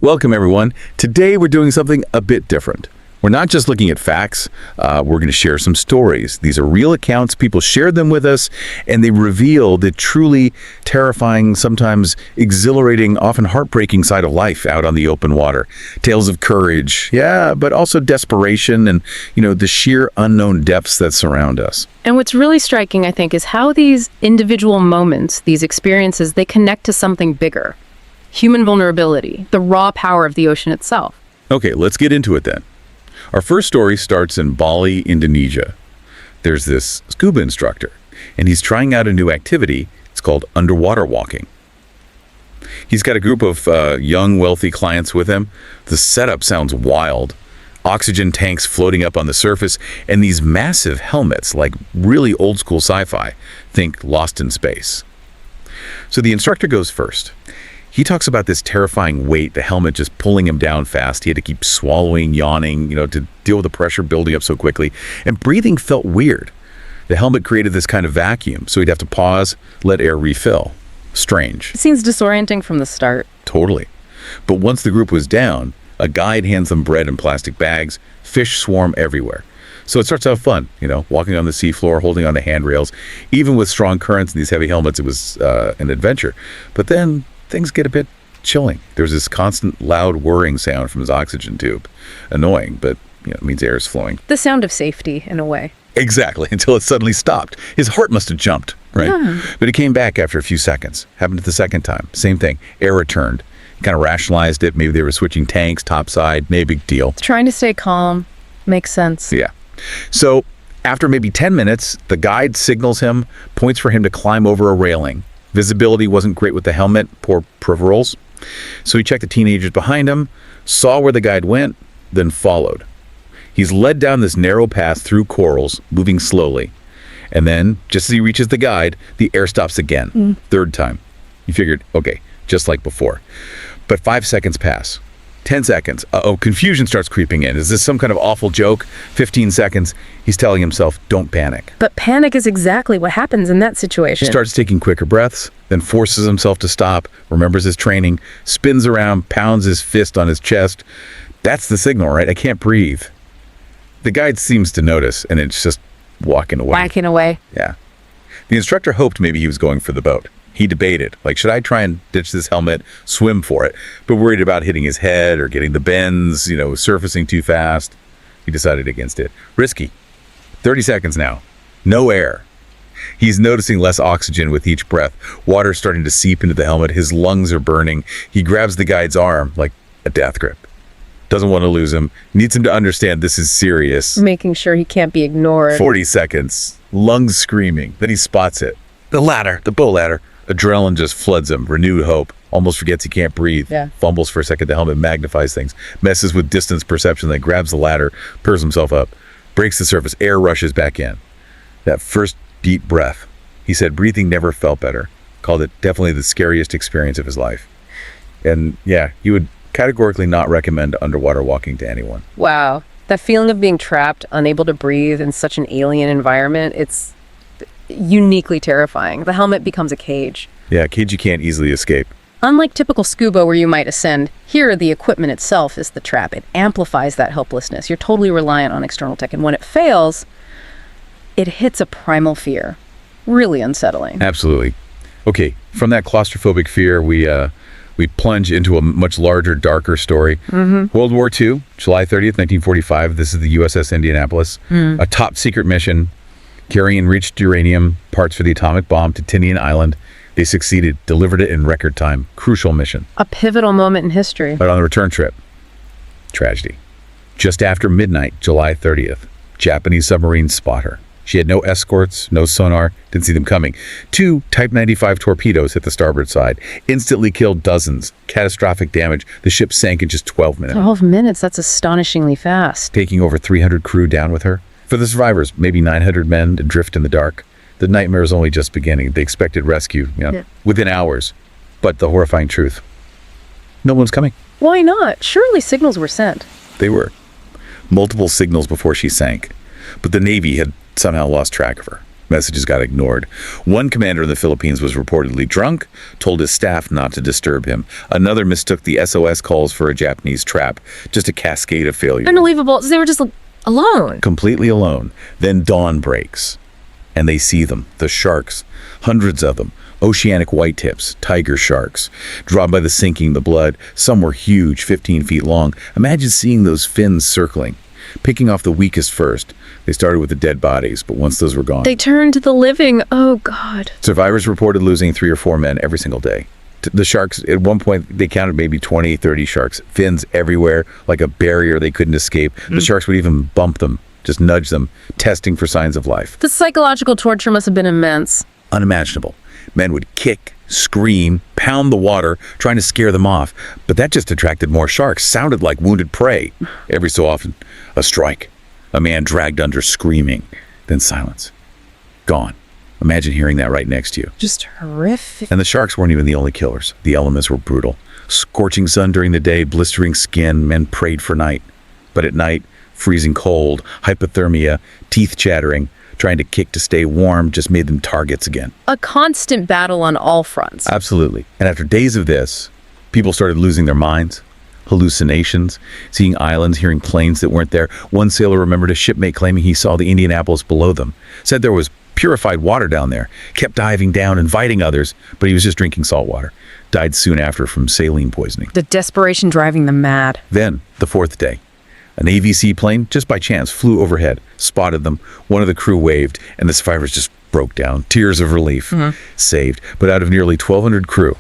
Welcome, everyone. Today, we're doing something a bit different. We're not just looking at facts. We're going to share some stories. These are real accounts. People shared them with us, and they reveal the truly terrifying, sometimes exhilarating, often heartbreaking side of life out on the open water. Tales of courage, yeah, but also desperation and, the sheer unknown depths that surround us. And what's really striking, I think, is how these individual moments, these experiences, they connect to something bigger. Human vulnerability, the raw power of the ocean itself. Okay, let's get into it then. Our first story starts in Bali, Indonesia. There's this scuba instructor, and he's trying out a new activity. It's called underwater walking. He's got a group of young, wealthy clients with him. The setup sounds wild. Oxygen tanks floating up on the surface, and these massive helmets, like really old school sci-fi. Think Lost in Space. So the instructor goes first. He talks about this terrifying weight, the helmet just pulling him down fast. He had to keep swallowing, yawning, to deal with the pressure building up so quickly. And breathing felt weird. The helmet created this kind of vacuum, so he'd have to pause, let air refill. Strange. It seems disorienting from the start. Totally. But once the group was down, a guide hands them bread in plastic bags. Fish swarm everywhere. So it starts out fun, walking on the seafloor, holding on to handrails. Even with strong currents and these heavy helmets, it was an adventure. But then things get a bit chilling. There's this constant loud whirring sound from his oxygen tube. Annoying, but it means air is flowing. The sound of safety, in a way. Exactly, until it suddenly stopped. His heart must have jumped, right? Yeah. But it came back after a few seconds. Happened the second time. Same thing. Air returned. Kind of rationalized it. Maybe they were switching tanks, topside. Maybe big deal. Trying to stay calm. Makes sense. Yeah. So after maybe 10 minutes, the guide signals him, points for him to climb over a railing. Visibility wasn't great with the helmet, poor peripherals. So he checked the teenagers behind him, saw where the guide went, then followed. He's led down this narrow path through corals, moving slowly. And then, just as he reaches the guide, the air stops again. Third time. He figured, okay, just like before. But 5 seconds pass. 10 seconds. Confusion starts creeping in. Is this some kind of awful joke? 15 seconds. He's telling himself, don't panic. But panic is exactly what happens in that situation. He starts taking quicker breaths, then forces himself to stop, remembers his training, spins around, pounds his fist on his chest. That's the signal, right? I can't breathe. The guide seems to notice, and it's just walking away. Whacking away. Yeah. The instructor hoped maybe he was going for the boat. He debated, should I try and ditch this helmet, swim for it, but worried about hitting his head or getting the bends, surfacing too fast. He decided against it. Risky. 30 seconds now. No air. He's noticing less oxygen with each breath. Water starting to seep into the helmet. His lungs are burning. He grabs the guide's arm like a death grip. Doesn't want to lose him. Needs him to understand this is serious. Making sure he can't be ignored. 40 seconds. Lungs screaming. Then he spots it. The ladder. The bow ladder. Adrenaline just floods him. Renewed hope. Almost forgets he can't breathe. Yeah. Fumbles for a second. The helmet magnifies things. Messes with distance perception. Then grabs the ladder. Purrs himself up. Breaks the surface. Air rushes back in. That first deep breath. He said breathing never felt better. Called it definitely the scariest experience of his life. And yeah, he would categorically not recommend underwater walking to anyone. Wow. That feeling of being trapped, unable to breathe in such an alien environment, it's uniquely terrifying. The helmet becomes a cage. Yeah, a cage you can't easily escape. Unlike typical scuba where you might ascend, here the equipment itself is the trap. It amplifies that helplessness. You're totally reliant on external tech. And when it fails, it hits a primal fear. Really unsettling. Absolutely. Okay, from that claustrophobic fear, we plunge into a much larger, darker story. World War II, July 30th, 1945. This is the USS Indianapolis. A top secret mission carrying enriched uranium parts for the atomic bomb to Tinian Island. They succeeded, delivered it in record time. Crucial mission. A pivotal moment in history. But on the return trip, tragedy. Just after midnight, July 30th, Japanese submarines spot her. She had no escorts, no sonar, didn't see them coming. 2 Type 95 torpedoes hit the starboard side, instantly killed dozens. Catastrophic damage. The ship sank in just 12 minutes. 12 minutes, that's astonishingly fast. Taking over 300 crew down with her. For the survivors, maybe 900 men adrift in the dark. The nightmare is only just beginning. They expected rescue, within hours. But the horrifying truth, no one's coming. Why not? Surely signals were sent. They were. Multiple signals before she sank. But the Navy had somehow lost track of her. Messages got ignored. One commander in the Philippines was reportedly drunk, told his staff not to disturb him. Another mistook the SOS calls for a Japanese trap, just a cascade of failure. Unbelievable. They were just alone. Completely alone. Then dawn breaks, and they see them, the sharks, hundreds of them, oceanic whitetips, tiger sharks, drawn by the sinking, the blood. Some were huge, 15 feet long. Imagine seeing those fins circling, picking off the weakest first. They started with the dead bodies, but once those were gone, They turned to the living. Oh, God. survivors reported losing 3 or 4 men every single day. The sharks, at one point, they counted maybe 20, 30 sharks, fins everywhere, like a barrier they couldn't escape. The sharks would even bump them, just nudge them, testing for signs of life. The psychological torture must have been immense. Unimaginable. Men would kick, scream, pound the water, trying to scare them off. But that just attracted more sharks, sounded like wounded prey. Every so often, a strike. A man dragged under, screaming. Then silence. Gone. Imagine hearing that right next to you. Just horrific. And the sharks weren't even the only killers. The elements were brutal. Scorching sun during the day, blistering skin, men prayed for night. But at night, freezing cold, hypothermia, teeth chattering, trying to kick to stay warm just made them targets again. A constant battle on all fronts. Absolutely. And after days of this, people started losing their minds, hallucinations, seeing islands, hearing planes that weren't there. One sailor remembered a shipmate claiming he saw the Indianapolis below them, said there was purified water down there, kept diving down, inviting others, but he was just drinking salt water. Died soon after from saline poisoning. The desperation driving them mad. Then, the 4th day, an AVC plane, just by chance, flew overhead, spotted them. One of the crew waved, and the survivors just broke down. Tears of relief. Saved. But out of nearly 1,200 crew,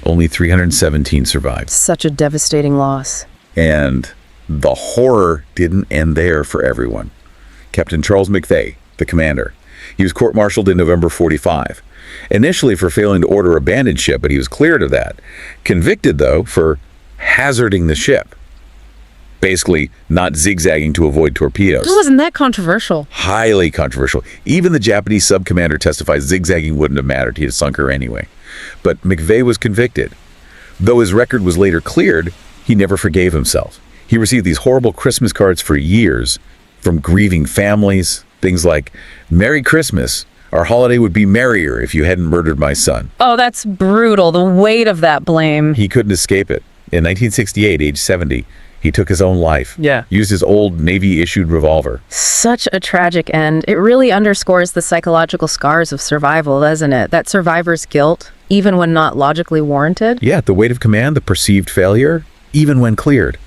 only 317 survived. Such a devastating loss. And the horror didn't end there for everyone. Captain Charles McVeigh, the commander, he was court-martialed in November 45. Initially for failing to order a abandoned ship, but he was cleared of that. Convicted, though, for hazarding the ship. Basically, not zigzagging to avoid torpedoes. Wasn't that controversial? Highly controversial. Even the Japanese sub-commander testified zigzagging wouldn't have mattered. He'd have sunk her anyway. But McVeigh was convicted. Though his record was later cleared, he never forgave himself. He received these horrible Christmas cards for years from grieving families. Things like, "Merry Christmas. Our holiday would be merrier if you hadn't murdered my son." Oh, that's brutal. The weight of that blame. He couldn't escape it. In 1968, age 70, he took his own life. Yeah. Used his old Navy-issued revolver. Such a tragic end. It really underscores the psychological scars of survival, doesn't it? That survivor's guilt, even when not logically warranted. Yeah, the weight of command, the perceived failure, even when cleared,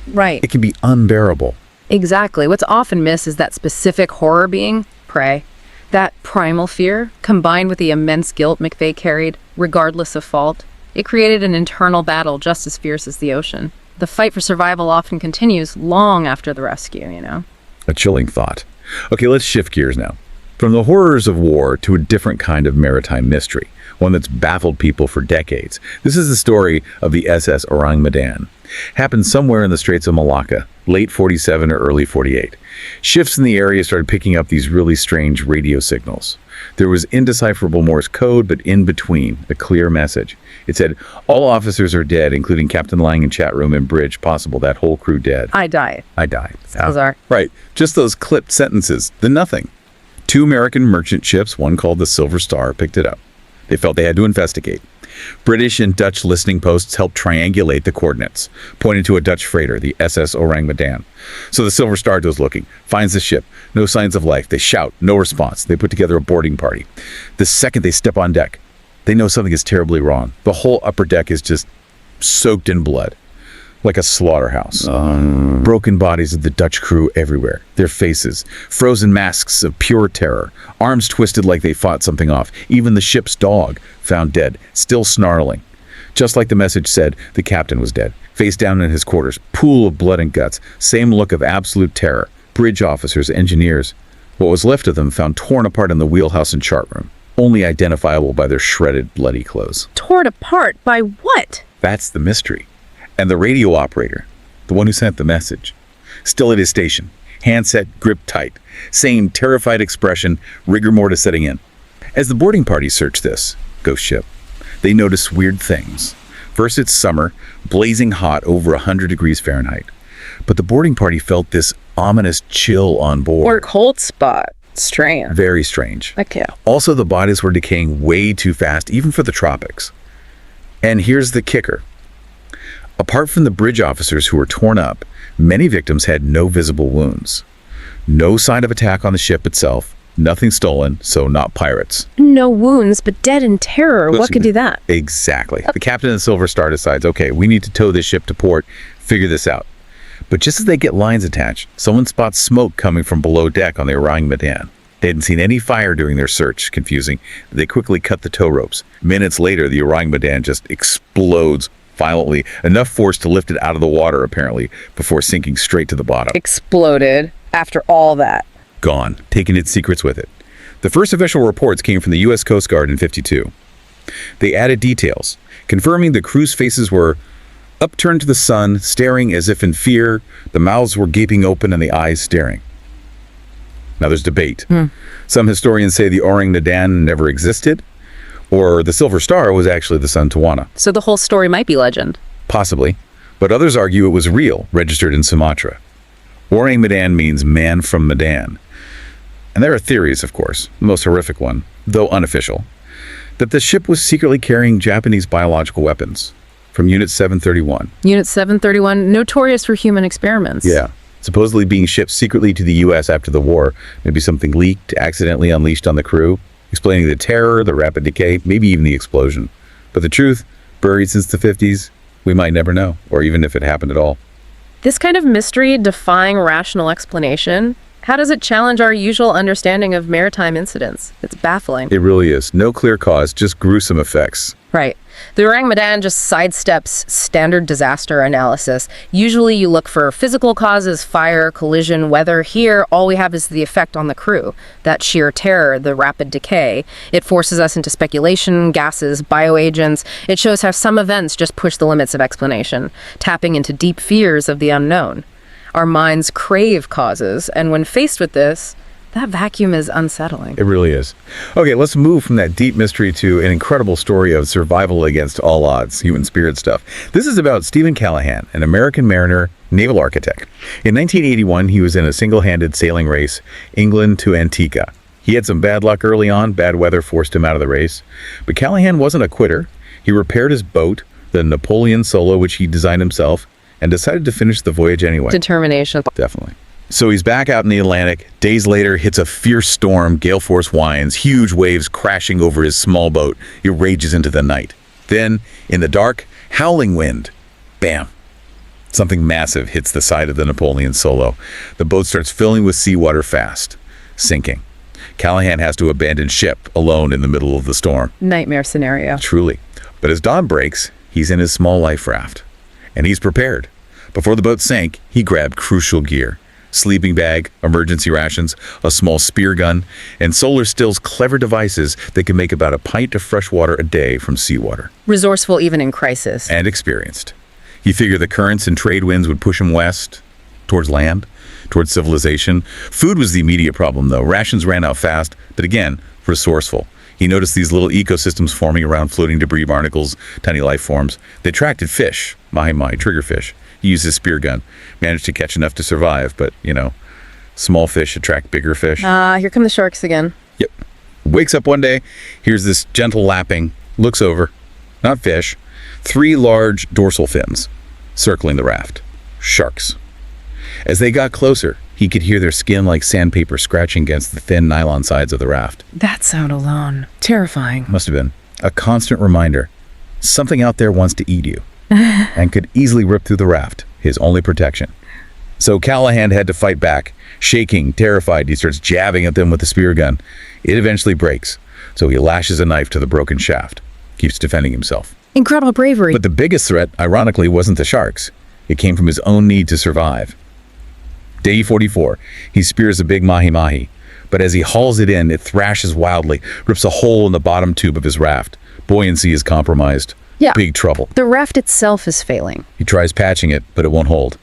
Right. it can be unbearable. Exactly. What's often missed is that specific horror being prey. That primal fear, combined with the immense guilt McVeigh carried, regardless of fault, it created an internal battle just as fierce as the ocean. The fight for survival often continues long after the rescue, you know? A chilling thought. Okay, let's shift gears now. From the horrors of war to a different kind of maritime mystery, one that's baffled people for decades. This is the story of the SS Orang Medan. Happened somewhere in the Straits of Malacca, late 47 or early 48. Shifts in the area started picking up these really strange radio signals. There was indecipherable Morse code, but in between, a clear message. It said, "All officers are dead, including Captain Lang in chat room and bridge. Possible that whole crew dead." I died. I died. Bizarre. Right. Just those clipped sentences. The nothing. 2 American merchant ships, one called the Silver Star, picked it up. They felt they had to investigate. British and Dutch listening posts helped triangulate the coordinates, pointing to a Dutch freighter, the SS Orang Medan. So the Silver Star goes looking, finds the ship, no signs of life. They shout, no response. They put together a boarding party. The second they step on deck, they know something is terribly wrong. The whole upper deck is just soaked in blood, like a slaughterhouse. Broken bodies of the Dutch crew everywhere, their faces, frozen masks of pure terror, arms twisted like they fought something off. Even the ship's dog found dead, still snarling. Just like the message said, the captain was dead, face down in his quarters, pool of blood and guts, same look of absolute terror. Bridge officers, engineers, what was left of them found torn apart in the wheelhouse and chart room, only identifiable by their shredded, bloody clothes. Torn apart by what? That's the mystery. And the radio operator, the one who sent the message, still at his station, handset gripped tight, same terrified expression, rigor mortis setting in. As the boarding party searched this ghost ship, they noticed weird things. First, it's summer, blazing hot, over 100 degrees Fahrenheit. But the boarding party felt this ominous chill on board. Or cold spot. Strange. Very strange. Okay. Also, the bodies were decaying way too fast, even for the tropics. And here's the kicker. Apart from the bridge officers who were torn up, many victims had no visible wounds. No sign of attack on the ship itself, nothing stolen, so not pirates. No wounds, but dead in terror. What could do that? Exactly. The captain of the Silver Star decides, okay, we need to tow this ship to port, figure this out. But just as they get lines attached, someone spots smoke coming from below deck on the Orang Medan. They hadn't seen any fire during their search. Confusing. They quickly cut the tow ropes. Minutes later, the Orang Medan just explodes violently, enough force to lift it out of the water, apparently, before sinking straight to the bottom. Exploded after all that. Gone, taking its secrets with it. The first official reports came from the U.S. Coast Guard in '52. They added details, confirming the crew's faces were upturned to the sun, staring as if in fear, the mouths were gaping open and the eyes staring. Now there's debate. Some historians say the Orang Medan never existed, or the Silver Star was actually the Sun Tawana. So the whole story might be legend. Possibly, but others argue it was real, registered in Sumatra. Orang Medan means man from Medan. And there are theories, of course, the most horrific one, though unofficial, that the ship was secretly carrying Japanese biological weapons from Unit 731. Unit 731, notorious for human experiments. Yeah. Supposedly being shipped secretly to the U.S. after the war. Maybe something leaked, accidentally unleashed on the crew, explaining the terror, the rapid decay, maybe even the explosion. But the truth, buried since the 50s, we might never know, or even if it happened at all. This kind of mystery defying rational explanation, how does it challenge our usual understanding of maritime incidents? It's baffling. It really is. No clear cause, just gruesome effects. Right. The Orang Medan just sidesteps standard disaster analysis. Usually you look for physical causes, fire, collision, weather. Here, all we have is the effect on the crew. That sheer terror, the rapid decay. It forces us into speculation, gases, bioagents. It shows how some events just push the limits of explanation, tapping into deep fears of the unknown. Our minds crave causes, and when faced with this, that vacuum is unsettling. It really is. Okay, let's move from that deep mystery to an incredible story of survival against all odds, human spirit stuff. This is about Stephen Callahan, an American mariner, naval architect. In 1981, he was in a single-handed sailing race, England to Antigua. He had some bad luck early on. Bad weather forced him out of the race. But Callahan wasn't a quitter. He repaired his boat, the Napoleon Solo, which he designed himself, and decided to finish the voyage anyway. Determination. Definitely. So he's back out in the Atlantic. Days later, hits a fierce storm, gale force winds, huge waves crashing over his small boat. It rages into the night. Then, in the dark, howling wind. Bam. Something massive hits the side of the Napoleon Solo. The boat starts filling with seawater fast, sinking. Callahan has to abandon ship alone in the middle of the storm. Nightmare scenario. Truly. But as dawn breaks, he's in his small life raft. And he's prepared. Before the boat sank, he grabbed crucial gear. Sleeping bag, emergency rations, a small spear gun, and Solar Still's clever devices that can make about a pint of fresh water a day from seawater. Resourceful even in crisis. And experienced. He figured the currents and trade winds would push him west, towards land, towards civilization. Food was the immediate problem, though. Rations ran out fast, but again, resourceful. He noticed these little ecosystems forming around floating debris barnacles, tiny life forms. They attracted fish, mahi-mahi, triggerfish. He used his spear gun, managed to catch enough to survive, but, small fish attract bigger fish. Here come the sharks again. Yep. Wakes up one day, hears this gentle lapping, looks over, not fish, 3 large dorsal fins circling the raft. Sharks. As they got closer, he could hear their skin like sandpaper scratching against the thin nylon sides of the raft. That sound alone. Terrifying. Must have been a constant reminder. Something out there wants to eat you. And could easily rip through the raft, his only protection. So Callahan had to fight back. Shaking, terrified, he starts jabbing at them with the spear gun. It eventually breaks, so he lashes a knife to the broken shaft. Keeps defending himself. Incredible bravery. But the biggest threat, ironically, wasn't the sharks. It came from his own need to survive. Day 44, he spears a big mahi-mahi. But as he hauls it in, it thrashes wildly, rips a hole in the bottom tube of his raft. Buoyancy is compromised. Yeah. Big trouble. The raft itself is failing. He tries patching it, but it won't hold.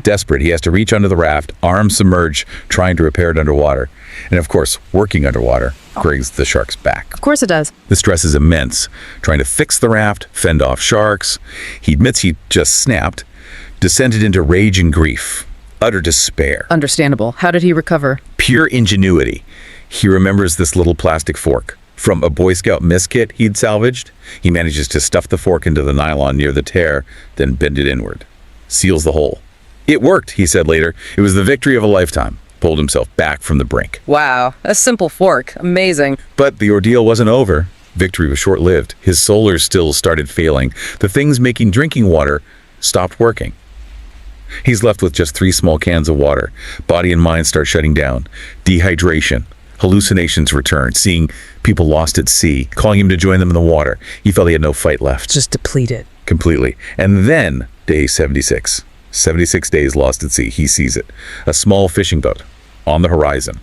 Desperate, he has to reach under the raft, arms submerged, trying to repair it underwater. And of course, working underwater brings the sharks back. Of course it does. The stress is immense, trying to fix the raft, fend off sharks. He admits he just snapped, descended into rage and grief, utter despair. Understandable. How did he recover? Pure ingenuity. He remembers this little plastic fork from a Boy Scout miss kit he'd salvaged. He manages to stuff the fork into the nylon near the tear, then bend it inward. Seals the hole. It worked, he said later. It was the victory of a lifetime. Pulled himself back from the brink. Wow, a simple fork. Amazing. But the ordeal wasn't over. Victory was short-lived. His solar stills started failing. The things making drinking water stopped working. He's left with just 3 small cans of water. Body and mind start shutting down. Dehydration. Hallucinations return, seeing people lost at sea, calling him to join them in the water. He felt he had no fight left. Just depleted. Completely. And then, day 76. 76 days lost at sea. He sees it. A small fishing boat on the horizon.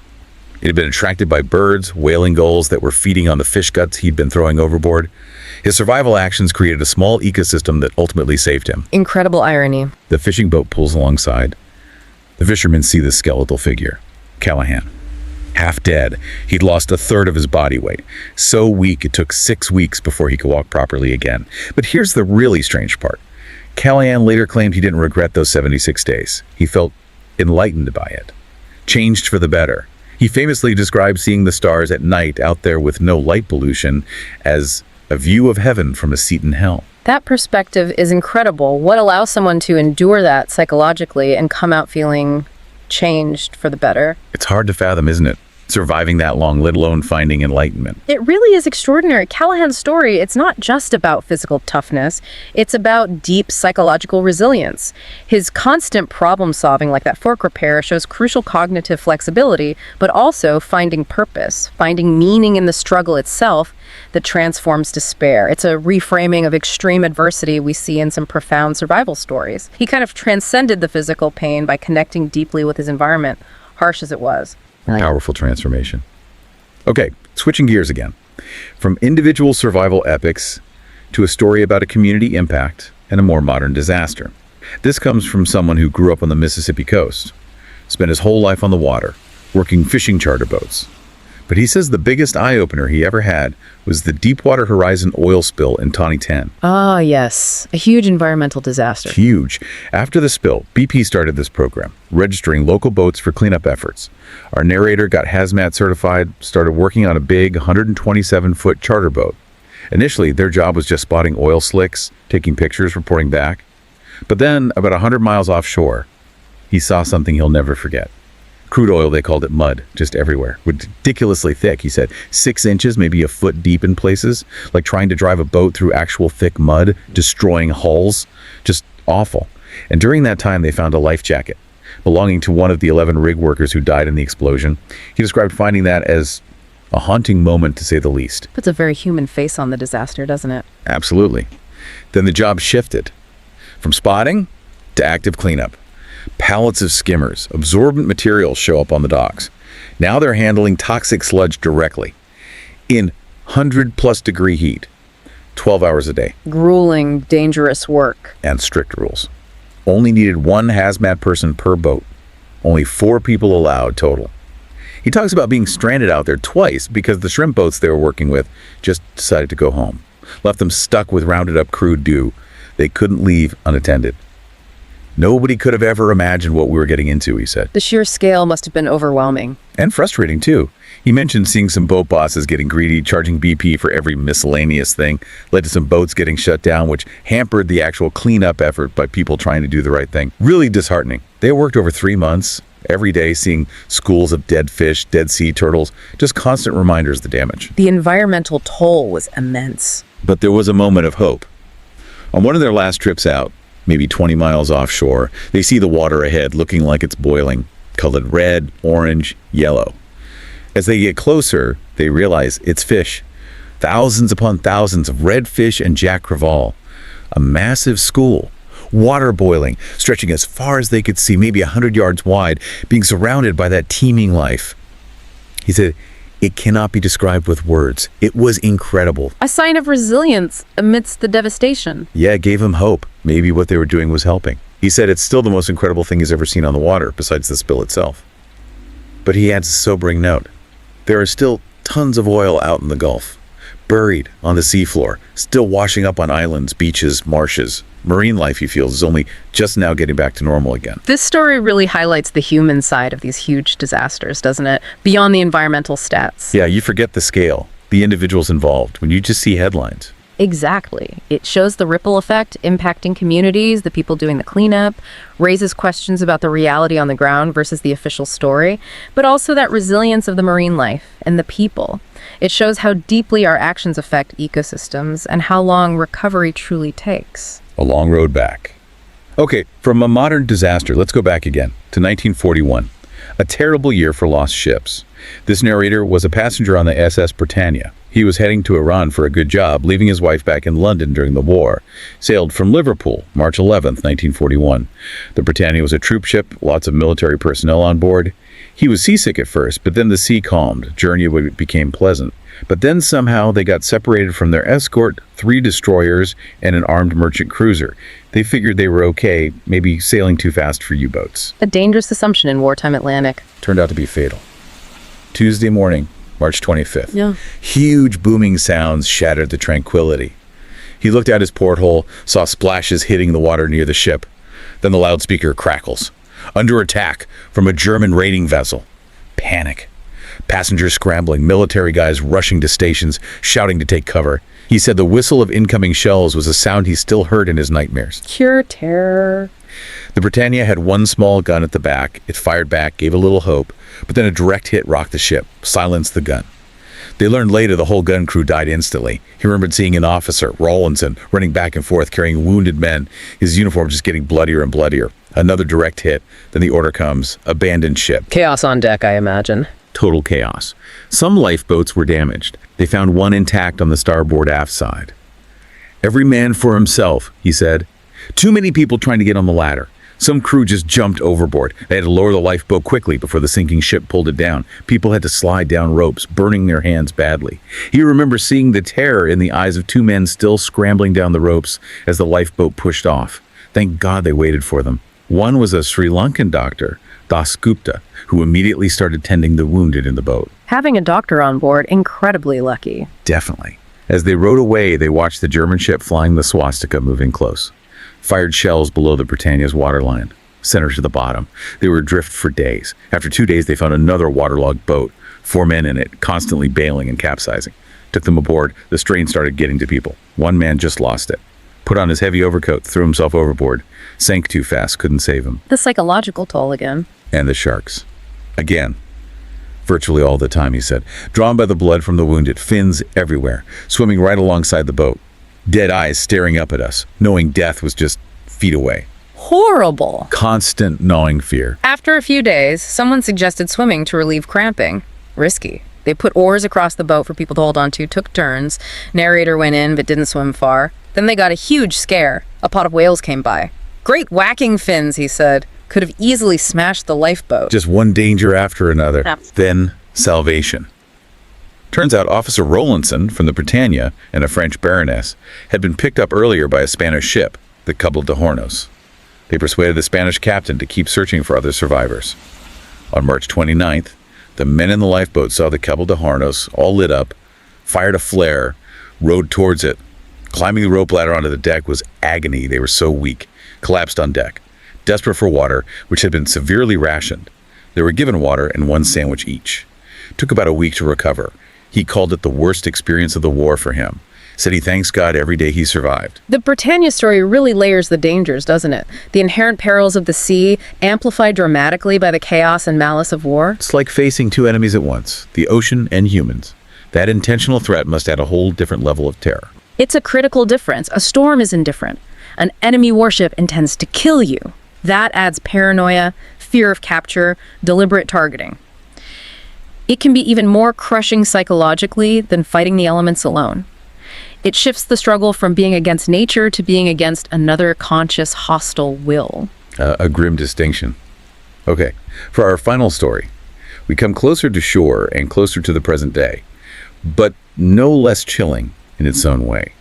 It had been attracted by birds, whaling gulls that were feeding on the fish guts he'd been throwing overboard. His survival actions created a small ecosystem that ultimately saved him. Incredible irony. The fishing boat pulls alongside. The fishermen see the skeletal figure, Callahan. Half dead. He'd lost 1/3 of his body weight. So weak it took 6 weeks before he could walk properly again. But here's the really strange part. Callahan later claimed he didn't regret those 76 days. He felt enlightened by it, changed for the better. He famously described seeing the stars at night out there with no light pollution as a view of heaven from a seat in hell. That perspective is incredible. What allows someone to endure that psychologically and come out feeling changed for the better? It's hard to fathom, isn't it? Surviving that long, let alone finding enlightenment. It really is extraordinary. Callahan's story, it's not just about physical toughness. It's about deep psychological resilience. His constant problem solving, like that fork repair, shows crucial cognitive flexibility, but also finding purpose, finding meaning in the struggle itself that transforms despair. It's a reframing of extreme adversity we see in some profound survival stories. He kind of transcended the physical pain by connecting deeply with his environment, harsh as it was. Powerful transformation. Okay, switching gears again. From individual survival epics to a story about a community impact and a more modern disaster. This comes from someone who grew up on the Mississippi coast, spent his whole life on the water, working fishing charter boats. But he says the biggest eye-opener he ever had was the Deepwater Horizon oil spill in 2010. Ah, yes. A huge environmental disaster. Huge. After the spill, BP started this program, registering local boats for cleanup efforts. Our narrator got hazmat certified, started working on a big 127-foot charter boat. Initially, their job was just spotting oil slicks, taking pictures, reporting back. But then, about 100 miles offshore, he saw something he'll never forget. Crude oil, they called it mud, just everywhere. Ridiculously thick, he said. 6 inches, maybe a foot deep in places. Like trying to drive a boat through actual thick mud, destroying hulls. Just awful. And during that time, they found a life jacket belonging to one of the 11 rig workers who died in the explosion. He described finding that as a haunting moment, to say the least. Puts a very human face on the disaster, doesn't it? Absolutely. Then the job shifted from spotting to active cleanup. Pallets of skimmers, absorbent materials show up on the docks. Now they're handling toxic sludge directly in 100+ degree heat, 12 hours a day. Grueling, dangerous work. And strict rules. Only needed 1 hazmat person per boat. Only 4 people allowed total. He talks about being stranded out there twice because the shrimp boats they were working with just decided to go home. Left them stuck with rounded up crude due. They couldn't leave unattended. Nobody could have ever imagined what we were getting into, he said. The sheer scale must have been overwhelming. And frustrating, too. He mentioned seeing some boat bosses getting greedy, charging BP for every miscellaneous thing, led to some boats getting shut down, which hampered the actual cleanup effort by people trying to do the right thing. Really disheartening. They worked over 3 months, every day seeing schools of dead fish, dead sea turtles, just constant reminders of the damage. The environmental toll was immense. But there was a moment of hope. On one of their last trips out, maybe 20 miles offshore, they see the water ahead looking like it's boiling, colored red, orange, yellow. As they get closer, they realize it's fish. Thousands upon thousands of red fish and Jack Crevalle. A massive school, water boiling, stretching as far as they could see, maybe 100 yards wide, being surrounded by that teeming life. He said, it cannot be described with words. It was incredible. A sign of resilience amidst the devastation. Yeah, it gave him hope. Maybe what they were doing was helping. He said it's still the most incredible thing he's ever seen on the water, besides the spill itself. But he adds a sobering note. There are still tons of oil out in the Gulf. buried on the seafloor, still washing up on islands, beaches, marshes. Marine life, he feels, is only just now getting back to normal again. This story really highlights the human side of these huge disasters, doesn't it? Beyond the environmental stats. Yeah, you forget the scale, the individuals involved, when you just see headlines. Exactly. It shows the ripple effect impacting communities, the people doing the cleanup, raises questions about the reality on the ground versus the official story, but also that resilience of the marine life and the people. It shows how deeply our actions affect ecosystems and how long recovery truly takes. A long road back. Okay, from a modern disaster, let's go back again to 1941. A terrible year for lost ships. This narrator was a passenger on the SS Britannia. He was heading to Iran for a good job, leaving his wife back in London during the war. Sailed from Liverpool, March 11th, 1941. The Britannia was a troop ship, lots of military personnel on board. He was seasick at first, but then the sea calmed. Journey became pleasant. But then somehow they got separated from their escort, 3 destroyers, and an armed merchant cruiser. They figured they were okay, maybe sailing too fast for U-boats. A dangerous assumption in wartime Atlantic. Turned out to be fatal. Tuesday morning, March 25th. Yeah. Huge booming sounds shattered the tranquility. He looked out his porthole, saw splashes hitting the water near the ship. Then the loudspeaker crackles. Under attack from a German raiding vessel. Panic. Passengers scrambling, military guys rushing to stations, shouting to take cover. He said the whistle of incoming shells was a sound he still heard in his nightmares. Pure terror. The Britannia had one small gun at the back. It fired back, gave a little hope, but then a direct hit rocked the ship, silenced the gun. They learned later the whole gun crew died instantly. He remembered seeing an officer, Rawlinson, running back and forth carrying wounded men, his uniform just getting bloodier and bloodier. Another direct hit, then the order comes, abandoned ship. Chaos on deck, I imagine. Total chaos. Some lifeboats were damaged. They found one intact on the starboard aft side. Every man for himself, he said. Too many people trying to get on the ladder. Some crew just jumped overboard. They had to lower the lifeboat quickly before the sinking ship pulled it down. People had to slide down ropes, burning their hands badly. He remembers seeing the terror in the eyes of 2 men still scrambling down the ropes as the lifeboat pushed off. Thank God they waited for them. One was a Sri Lankan doctor, Das Gupta, who immediately started tending the wounded in the boat. Having a doctor on board, incredibly lucky. Definitely. As they rowed away, they watched the German ship flying the swastika moving close. Fired shells below the Britannia's waterline, center to the bottom. They were adrift for days. After 2 days, they found another waterlogged boat, 4 men in it, constantly bailing and capsizing. Took them aboard. The strain started getting to people. One man just lost it. Put on his heavy overcoat, threw himself overboard. Sank too fast, couldn't save him. The psychological toll again. And the sharks. Again. Virtually all the time, he said. Drawn by the blood from the wounded, fins everywhere, swimming right alongside the boat. Dead eyes staring up at us, knowing death was just feet away. Horrible. Constant gnawing fear. After a few days, someone suggested swimming to relieve cramping. Risky. They put oars across the boat for people to hold on to, took turns. Narrator went in but didn't swim far. Then they got a huge scare. A pot of whales came by. Great whacking fins, he said. Could have easily smashed the lifeboat. Just one danger after another. Then salvation. Turns out Officer Rawlinson from the Britannia and a French baroness had been picked up earlier by a Spanish ship, the Cabo de Hornos. They persuaded the Spanish captain to keep searching for other survivors. On March 29th, the men in the lifeboat saw the Cabo de Hornos all lit up, fired a flare, rowed towards it. Climbing the rope ladder onto the deck was agony. They were so weak. Collapsed on deck, desperate for water, which had been severely rationed. They were given water and 1 sandwich each. Took about a week to recover. He called it the worst experience of the war for him. Said he thanks God every day he survived. The Britannia story really layers the dangers, doesn't it? The inherent perils of the sea, amplified dramatically by the chaos and malice of war. It's like facing 2 enemies at once, the ocean and humans. That intentional threat must add a whole different level of terror. It's a critical difference. A storm is indifferent. An enemy warship intends to kill you. That adds paranoia, fear of capture, deliberate targeting. It can be even more crushing psychologically than fighting the elements alone. It shifts the struggle from being against nature to being against another conscious, hostile will. A grim distinction. Okay, for our final story, we come closer to shore and closer to the present day, but no less chilling in its own way.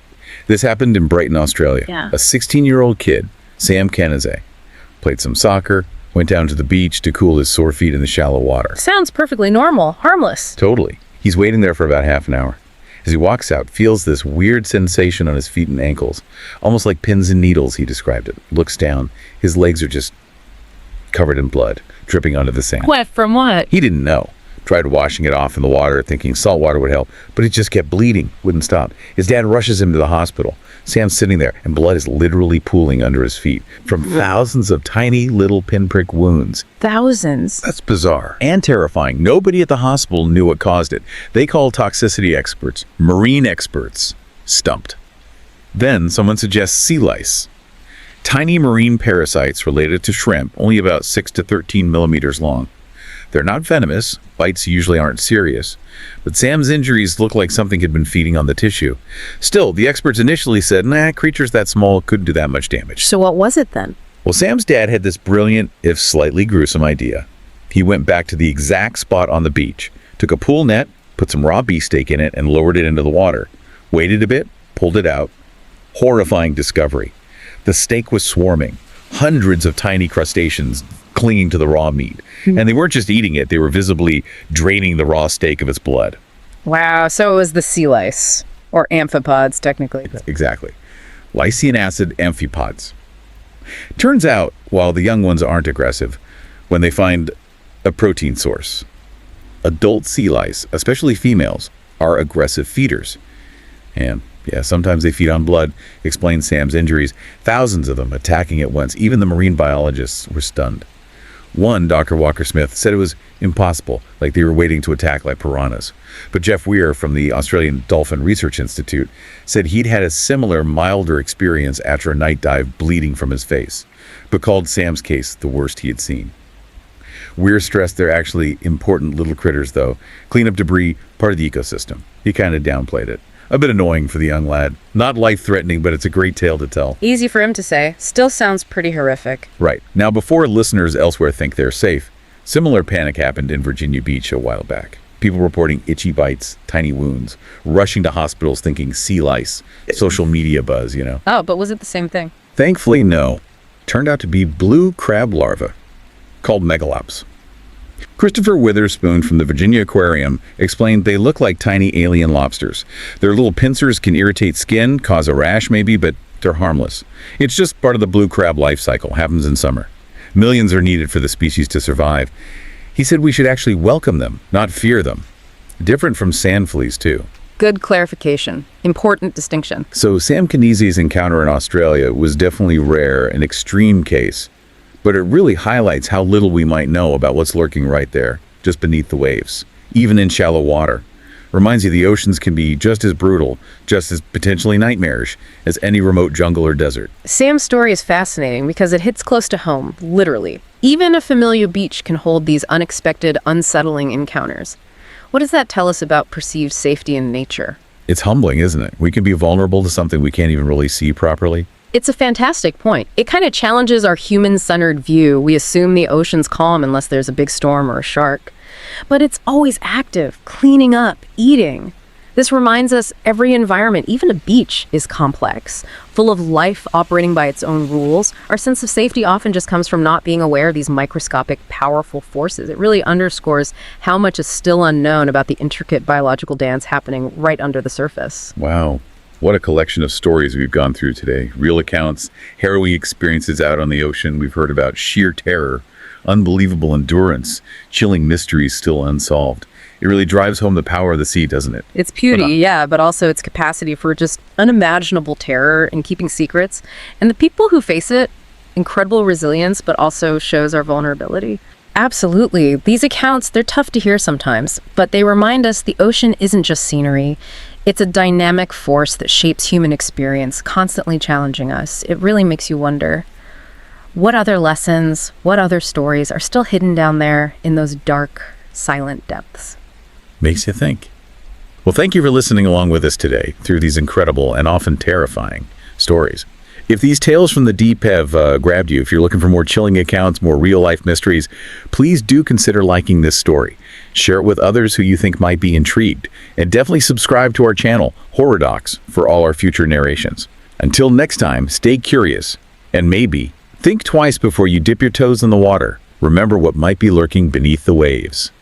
This happened in Brighton, Australia. Yeah. A 16-year-old kid, Sam Kenazay, played some soccer, went down to the beach to cool his sore feet in the shallow water. Sounds perfectly normal, harmless. Totally. He's waiting there for about half an hour. As he walks out, feels this weird sensation on his feet and ankles, almost like pins and needles, he described it. Looks down, his legs are just covered in blood, dripping onto the sand. What? From what? He didn't know. Tried washing it off in the water, thinking salt water would help, but it just kept bleeding, wouldn't stop. His dad rushes him to the hospital. Sam's sitting there, and blood is literally pooling under his feet from thousands of tiny little pinprick wounds. Thousands. That's bizarre and terrifying. Nobody at the hospital knew what caused it. They called toxicity experts, marine experts, stumped. Then someone suggests sea lice. Tiny marine parasites related to shrimp, only about 6 to 13 millimeters long. They're not venomous, bites usually aren't serious, but Sam's injuries look like something had been feeding on the tissue. Still, the experts initially said, creatures that small couldn't do that much damage. So what was it then? Well, Sam's dad had this brilliant, if slightly gruesome idea. He went back to the exact spot on the beach, took a pool net, put some raw beefsteak in it, and lowered it into the water. Waited a bit, pulled it out. Horrifying discovery. The steak was swarming. Hundreds of tiny crustaceans clinging to the raw meat. And they weren't just eating it, they were visibly draining the raw steak of its blood. Wow, so it was the sea lice, or amphipods, technically. Exactly. Lysine acid amphipods. Turns out, while the young ones aren't aggressive, when they find a protein source, adult sea lice, especially females, are aggressive feeders. And sometimes they feed on blood, explains Sam's injuries. Thousands of them attacking at once. Even the marine biologists were stunned. One, Dr. Walker-Smith, said it was impossible, like they were waiting to attack like piranhas. But Jeff Weir from the Australian Dolphin Research Institute said he'd had a similar, milder experience after a night dive bleeding from his face, but called Sam's case the worst he had seen. Weir stressed they're actually important little critters, though. Clean up debris, part of the ecosystem. He kind of downplayed it. A bit annoying for the young lad. Not life-threatening, but it's a great tale to tell. Easy for him to say. Still sounds pretty horrific. Right. Now, before listeners elsewhere think they're safe, similar panic happened in Virginia Beach a while back. People reporting itchy bites, tiny wounds, rushing to hospitals thinking sea lice, social media buzz, Oh, but was it the same thing? Thankfully, no. Turned out to be blue crab larvae, called megalops. Christopher Witherspoon from the Virginia Aquarium explained they look like tiny alien lobsters. Their little pincers can irritate skin, cause a rash maybe, but they're harmless. It's just part of the blue crab life cycle, happens in summer. Millions are needed for the species to survive. He said we should actually welcome them, not fear them. Different from sand fleas, too. Good clarification. Important distinction. So Sam Kenese's encounter in Australia was definitely rare, an extreme case. But it really highlights how little we might know about what's lurking right there, just beneath the waves, even in shallow water. Reminds you the oceans can be just as brutal, just as potentially nightmarish as any remote jungle or desert. Sam's story is fascinating because it hits close to home, literally. Even a familiar beach can hold these unexpected, unsettling encounters. What does that tell us about perceived safety in nature? It's humbling, isn't it? We can be vulnerable to something we can't even really see properly. It's a fantastic point. It kind of challenges our human-centered view. We assume the ocean's calm unless there's a big storm or a shark. But it's always active, cleaning up, eating. This reminds us every environment, even a beach, is complex, full of life operating by its own rules. Our sense of safety often just comes from not being aware of these microscopic, powerful forces. It really underscores how much is still unknown about the intricate biological dance happening right under the surface. Wow. What a collection of stories we've gone through today. Real accounts, harrowing experiences out on the ocean. We've heard about sheer terror, unbelievable endurance, chilling mysteries still unsolved. It really drives home the power of the sea, doesn't it? Its beauty, but also its capacity for just unimaginable terror and keeping secrets. And the people who face it, incredible resilience, but also shows our vulnerability. Absolutely. These accounts, they're tough to hear sometimes, but they remind us the ocean isn't just scenery. It's a dynamic force that shapes human experience, constantly challenging us. It really makes you wonder, what other lessons, what other stories are still hidden down there in those dark, silent depths? Makes you think. Well, thank you for listening along with us today through these incredible and often terrifying stories. If these tales from the deep have grabbed you, if you're looking for more chilling accounts, more real-life mysteries, please do consider liking this story. Share it with others who you think might be intrigued. And definitely subscribe to our channel, Horror Docs, for all our future narrations. Until next time, stay curious. And maybe, think twice before you dip your toes in the water. Remember what might be lurking beneath the waves.